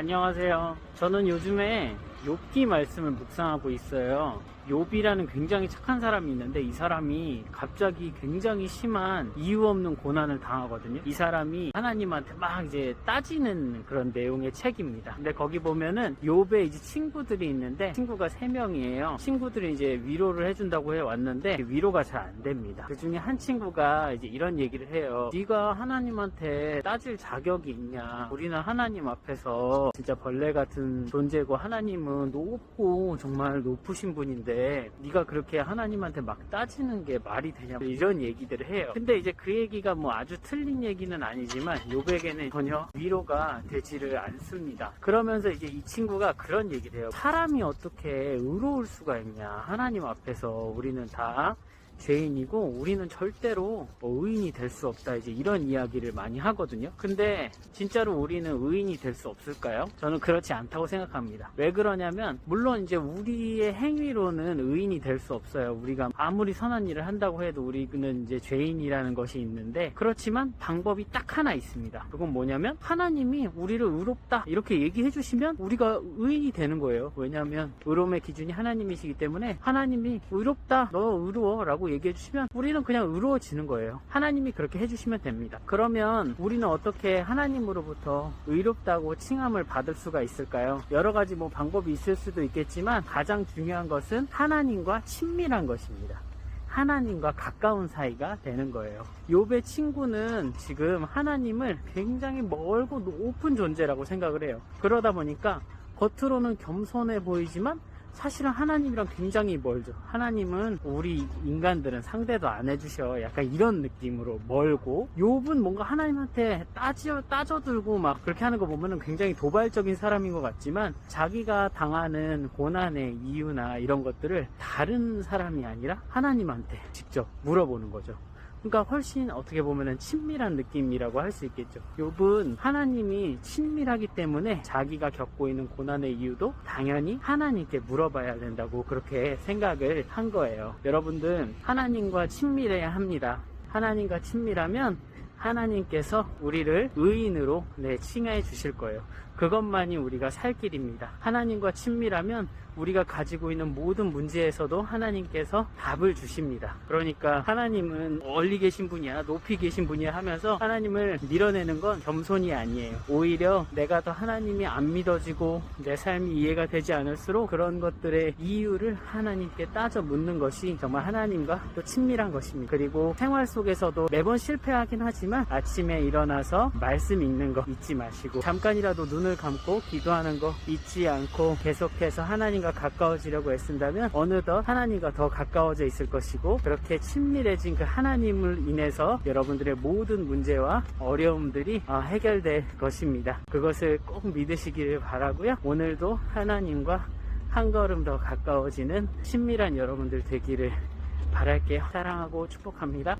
안녕하세요. 저는 요즘에 욥기 말씀을 묵상하고 있어요. 욥이라는 굉장히 착한 사람이 있는데 이 사람이 갑자기 굉장히 심한 이유 없는 고난을 당하거든요. 이 사람이 하나님한테 막 이제 따지는 그런 내용의 책입니다. 근데 거기 보면은 욥의 이제 친구들이 있는데 친구가 3명이에요. 친구들이 이제 위로를 해준다고 해 왔는데 위로가 잘 안 됩니다. 그 중에 한 친구가 이제 이런 얘기를 해요. 네가 하나님한테 따질 자격이 있냐? 우리는 하나님 앞에서 진짜 벌레 같은 존재고 하나님은 높고 정말 높으신 분인데 네가 그렇게 하나님한테 막 따지는 게 말이 되냐, 이런 얘기들을 해요. 근데 이제 그 얘기가 뭐 아주 틀린 얘기는 아니지만 욥에게는 전혀 위로가 되지를 않습니다. 그러면서 이제 이 친구가 그런 얘기를 해요. 사람이 어떻게 의로울 수가 있냐? 하나님 앞에서 우리는 다 죄인이고 우리는 절대로 의인이 될 수 없다, 이제 이런 이야기를 많이 하거든요. 근데 진짜로 우리는 의인이 될 수 없을까요? 저는 그렇지 않다고 생각합니다. 왜 그러냐면 물론 이제 우리의 행위로는 의인이 될 수 없어요. 우리가 아무리 선한 일을 한다고 해도 우리는 이제 죄인이라는 것이 있는데, 그렇지만 방법이 딱 하나 있습니다. 그건 뭐냐면 하나님이 우리를 의롭다 이렇게 얘기해 주시면 우리가 의인이 되는 거예요. 왜냐하면 의로움의 기준이 하나님이시기 때문에 하나님이 의롭다, 너 의로워 라고 얘기해 주시면 우리는 그냥 의로워지는 거예요. 하나님이 그렇게 해주시면 됩니다. 그러면 우리는 어떻게 하나님으로부터 의롭다고 칭함을 받을 수가 있을까요? 여러 가지 뭐 방법이 있을 수도 있겠지만 가장 중요한 것은 하나님과 친밀한 것입니다. 하나님과 가까운 사이가 되는 거예요. 욥의 친구는 지금 하나님을 굉장히 멀고 높은 존재라고 생각을 해요. 그러다 보니까 겉으로는 겸손해 보이지만 사실은 하나님이랑 굉장히 멀죠. 하나님은 우리 인간들은 상대도 안 해주셔, 약간 이런 느낌으로 멀고, 욥은 뭔가 하나님한테 따져들고 막 그렇게 하는 거 보면은 굉장히 도발적인 사람인 것 같지만 자기가 당하는 고난의 이유나 이런 것들을 다른 사람이 아니라 하나님한테 직접 물어보는 거죠. 그러니까 훨씬 어떻게 보면은 친밀한 느낌이라고 할 수 있겠죠. 욥은 하나님이 친밀하기 때문에 자기가 겪고 있는 고난의 이유도 당연히 하나님께 물어봐야 된다고 그렇게 생각을 한 거예요. 여러분들, 하나님과 친밀해야 합니다. 하나님과 친밀하면 하나님께서 우리를 의인으로 칭해 주실 거예요. 그것만이 우리가 살 길입니다. 하나님과 친밀하면 우리가 가지고 있는 모든 문제에서도 하나님께서 답을 주십니다. 그러니까 하나님은 멀리 계신 분이야, 높이 계신 분이야 하면서 하나님을 밀어내는 건 겸손이 아니에요. 오히려 내가 더 하나님이 안 믿어지고 내 삶이 이해가 되지 않을수록 그런 것들의 이유를 하나님께 따져 묻는 것이 정말 하나님과 또 친밀한 것입니다. 그리고 생활 속에서도 매번 실패하긴 하지만 아침에 일어나서 말씀 읽는 거 잊지 마시고, 잠깐이라도 눈을 감고 기도하는 거 잊지 않고 계속해서 하나님과 가까워지려고 애쓴다면 어느덧 하나님과 더 가까워져 있을 것이고, 그렇게 친밀해진 그 하나님을 인해서 여러분들의 모든 문제와 어려움들이 해결될 것입니다. 그것을 꼭 믿으시기를 바라고요. 오늘도 하나님과 한 걸음 더 가까워지는 친밀한 여러분들 되기를 바랄게요. 사랑하고 축복합니다.